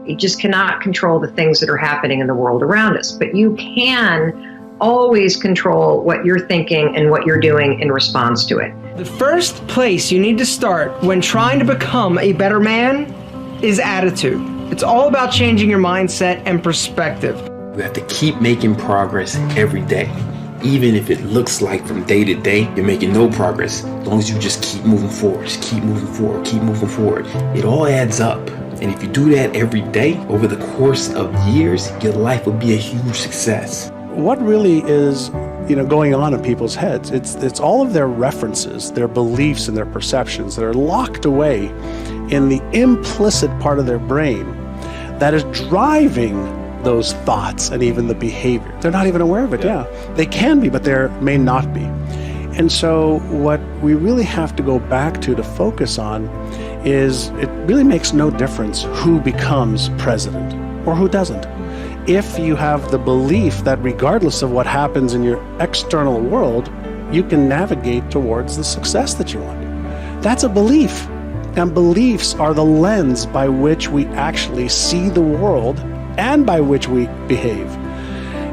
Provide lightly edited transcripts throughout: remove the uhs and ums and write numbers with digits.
You just cannot control the things that are happening in the world around us, but you can always control what you're thinking and what you're doing in response to it. The first place you need to start when trying to become a better man is attitude. It's all about changing your mindset and perspective. You have to keep making progress every day. Even if it looks like from day to day, you're making no progress. As long as you just keep moving forward, just keep moving forward, keep moving forward. It all adds up. And if you do that every day, over the course of years, your life will be a huge success. What really is, going on in people's heads? It's all of their references, their beliefs and their perceptions that are locked away in the implicit part of their brain that is driving those thoughts and even the behavior. They're not even aware of it, yeah. They can be, but they may not be. And so what we really have to go back to focus on is it really makes no difference who becomes president or who doesn't. If you have the belief that regardless of what happens in your external world, you can navigate towards the success that you want. That's a belief. And beliefs are the lens by which we actually see the world and by which we behave.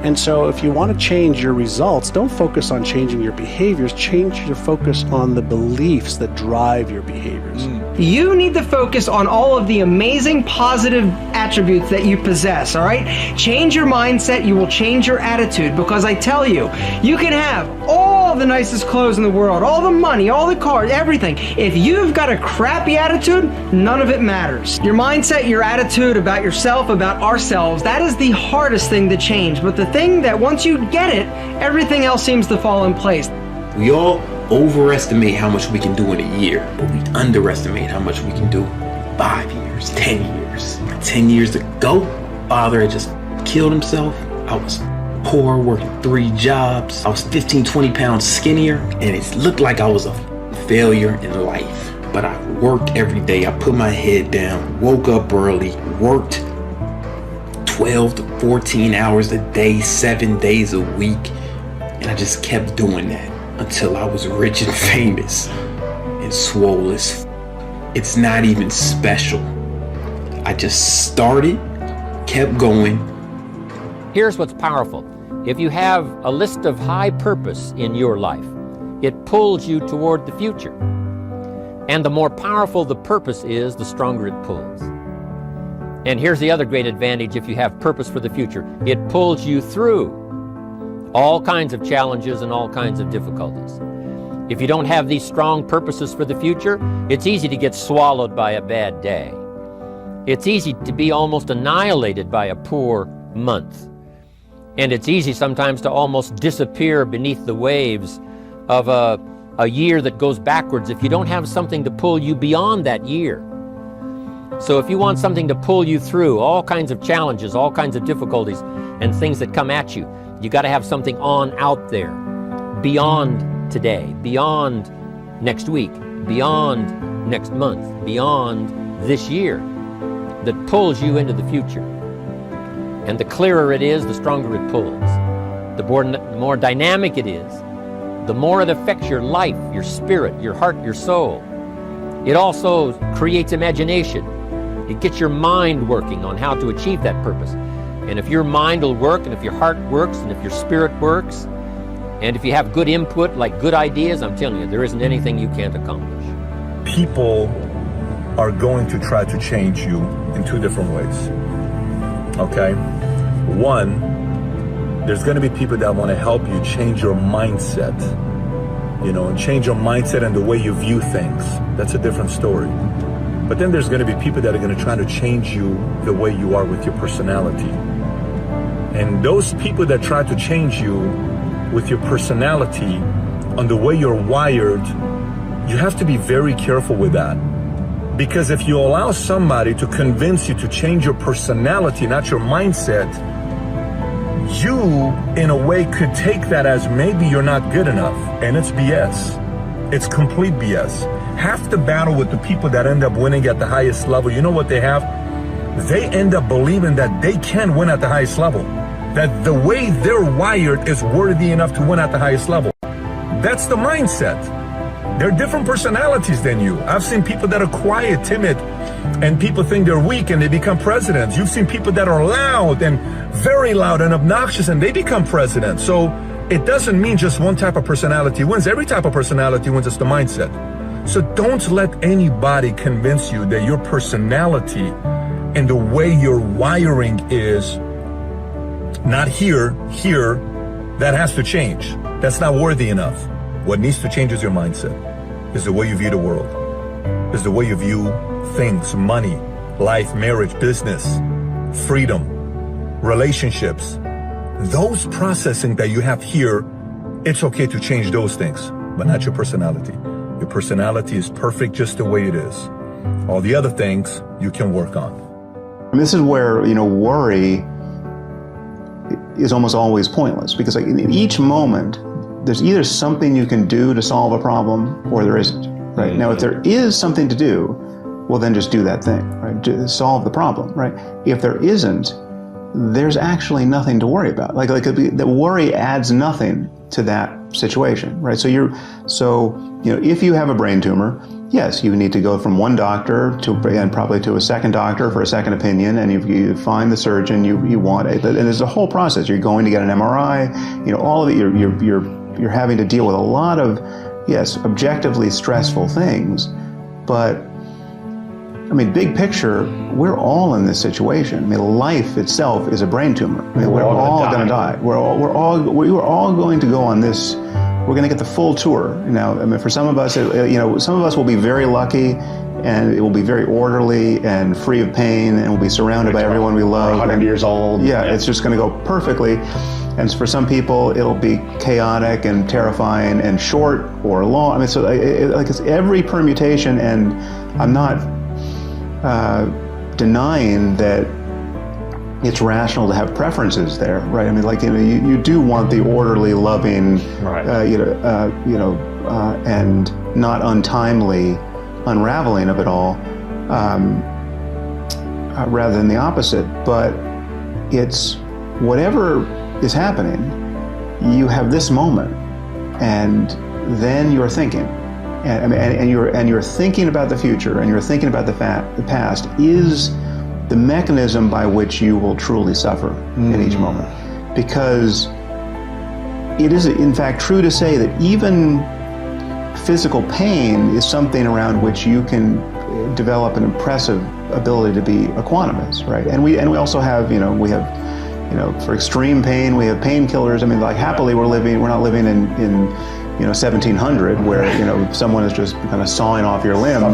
And so if you want to change your results, don't focus on changing your behaviors, change your focus on the beliefs that drive your behaviors. You need to focus on all of the amazing positive attributes that you possess, all right? Change your mindset, you will change your attitude, because I tell you, you can have all the nicest clothes in the world, all the money, all the cars, everything. If you've got a crappy attitude, none of it matters. Your mindset, your attitude about yourself, about ourselves, that is the hardest thing to change. But the thing that once you get it, everything else seems to fall in place. We all overestimate how much we can do in a year, but we underestimate how much we can do in 5 years, 10 years. 10 years ago, father had just killed himself. I was poor, working 3 jobs. I was 15, 20 pounds skinnier, and it looked like I was a failure in life. But I worked every day. I put my head down, woke up early, worked 12 to 14 hours a day, 7 days a week. And I just kept doing that until I was rich and famous and swole as It's not even special. I just started, kept going. Here's what's powerful. If you have a list of high purpose in your life, it pulls you toward the future. And the more powerful the purpose is, the stronger it pulls. And here's the other great advantage if you have purpose for the future. It pulls you through all kinds of challenges and all kinds of difficulties. If you don't have these strong purposes for the future, it's easy to get swallowed by a bad day. It's easy to be almost annihilated by a poor month. And it's easy sometimes to almost disappear beneath the waves of a year that goes backwards if you don't have something to pull you beyond that year. So if you want something to pull you through all kinds of challenges, all kinds of difficulties and things that come at you, you got to have something on out there, beyond today, beyond next week, beyond next month, beyond this year, that pulls you into the future. And the clearer it is, the stronger it pulls. The more dynamic it is, the more it affects your life, your spirit, your heart, your soul. It also creates imagination. It gets your mind working on how to achieve that purpose. And if your mind will work, and if your heart works, and if your spirit works, and if you have good input, like good ideas, I'm telling you, there isn't anything you can't accomplish. People are going to try to change you in 2 different ways. Okay? One, there's going to be people that want to help you change your mindset, and change your mindset and the way you view things. That's a different story. But then there's going to be people that are going to try to change you the way you are with your personality. And those people that try to change you with your personality on the way you're wired, you have to be very careful with that. Because if you allow somebody to convince you to change your personality, not your mindset, you, in a way, could take that as maybe you're not good enough. And it's BS. It's complete BS. Half the battle with the people that end up winning at the highest level, you know what they have? They end up believing that they can win at the highest level. That the way they're wired is worthy enough to win at the highest level. That's the mindset. They're different personalities than you. I've seen people that are quiet, timid, And people think they're weak and they become presidents. You've seen people that are loud and very loud and obnoxious and they become presidents. So it doesn't mean just one type of personality wins. Every type of personality wins. It's the mindset. So don't let anybody convince you that your personality and the way your wiring is not here, that has to change. That's not worthy enough. What needs to change is your mindset, is the way you view the world, is the way you view things, money, life, marriage, business, freedom, relationships. Those processing that you have here, it's okay to change those things, but not your personality. Your personality is perfect just the way it is. All the other things you can work on. And this is where, worry is almost always pointless, because like in each moment, there's either something you can do to solve a problem or there isn't, right? Now, if there is something to do, well, then just do that thing, right? Solve the problem, right? If there isn't, there's actually nothing to worry about. Like the worry adds nothing to that situation, right? So if you have a brain tumor, yes, you need to go from one doctor and probably to a second doctor for a second opinion, and you find the surgeon you want. And there's a whole process. You're going to get an MRI, all of it. You're having to deal with a lot of, yes, objectively stressful things, but I mean, big picture, we're all in this situation. I mean, life itself is a brain tumor. I mean, we're all going to die. We're all going to go on this. We're going to get the full tour. Now, I mean, for some of us, some of us will be very lucky, and it will be very orderly and free of pain, and we'll be surrounded by everyone we love. 100 years old. Yeah, it's just going to go perfectly. And for some people, it'll be chaotic and terrifying and short or long. I mean, so it's every permutation, and I'm not denying that it's rational to have preferences there, right? I mean, like, you do want the orderly, loving, right. And not untimely unraveling of it all, rather than the opposite. But it's whatever is happening, you have this moment, and then you're thinking. And you're thinking about the future, and you're thinking about the past is the mechanism by which you will truly suffer in each moment. Because it is, in fact, true to say that even physical pain is something around which you can develop an impressive ability to be equanimous, right? And we also have, for extreme pain, we have painkillers. I mean, like, happily we're not living in 1700 where someone is just kind of sawing off your limb,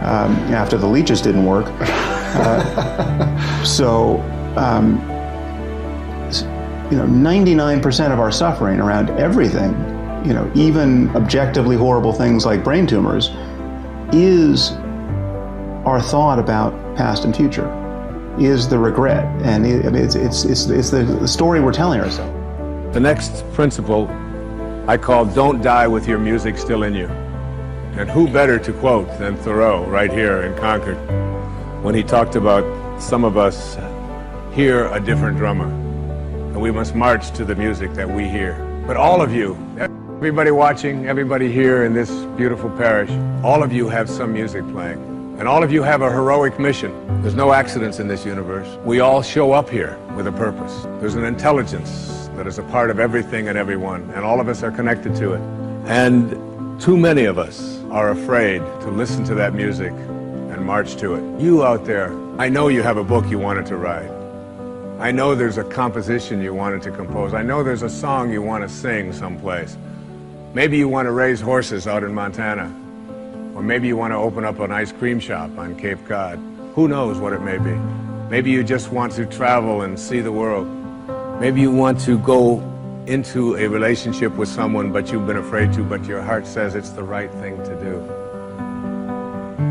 after the leeches didn't work. 99% of our suffering around everything, even objectively horrible things like brain tumors, is our thought about past and future, is the regret, and it's the story we're telling ourselves. The next principle I call "Don't die with your music still in you." And who better to quote than Thoreau right here in Concord, when he talked about some of us hear a different drummer, and we must march to the music that we hear. But all of you, everybody watching, everybody here in this beautiful parish, all of you have some music playing. And all of you have a heroic mission. There's no accidents in this universe. We all show up here with a purpose. There's an intelligence that is a part of everything and everyone, and all of us are connected to it. And too many of us are afraid to listen to that music and march to it. You out there, I know you have a book you wanted to write. I know there's a composition you wanted to compose. I know there's a song you want to sing someplace. Maybe you want to raise horses out in Montana. Or maybe you want to open up an ice cream shop on Cape Cod. Who knows what it may be. Maybe you just want to travel and see the world. Maybe you want to go into a relationship with someone but you've been afraid to, but your heart says it's the right thing to do.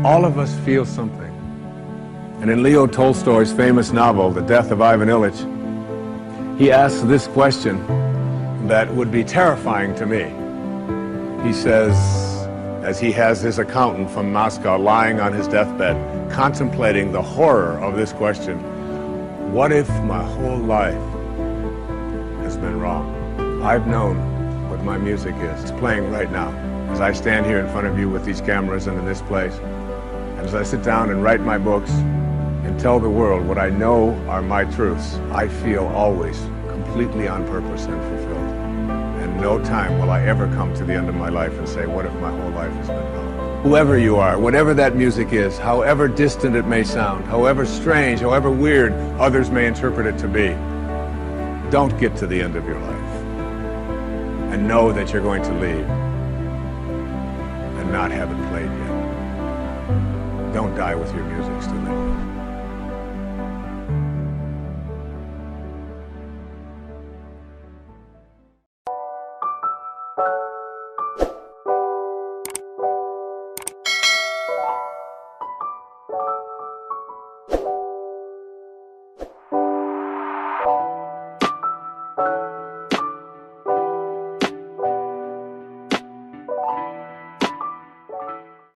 All of us feel something. And in Leo Tolstoy's famous novel, The Death of Ivan Ilyich, he asks this question that would be terrifying to me. He says, as he has his accountant from Moscow lying on his deathbed, contemplating the horror of this question, what if my whole life has been wrong? I've known what my music is. It's playing right now. As I stand here in front of you with these cameras and in this place, And as I sit down and write my books and tell the world what I know are my truths, I feel always completely on purpose and fulfilled. And no time will I ever come to the end of my life and say, what if my whole life has been gone? Whoever you are, whatever that music is, however distant it may sound, however strange, however weird others may interpret it to be, don't get to the end of your life and know that you're going to leave and not have it played yet. Don't die with your music still in you.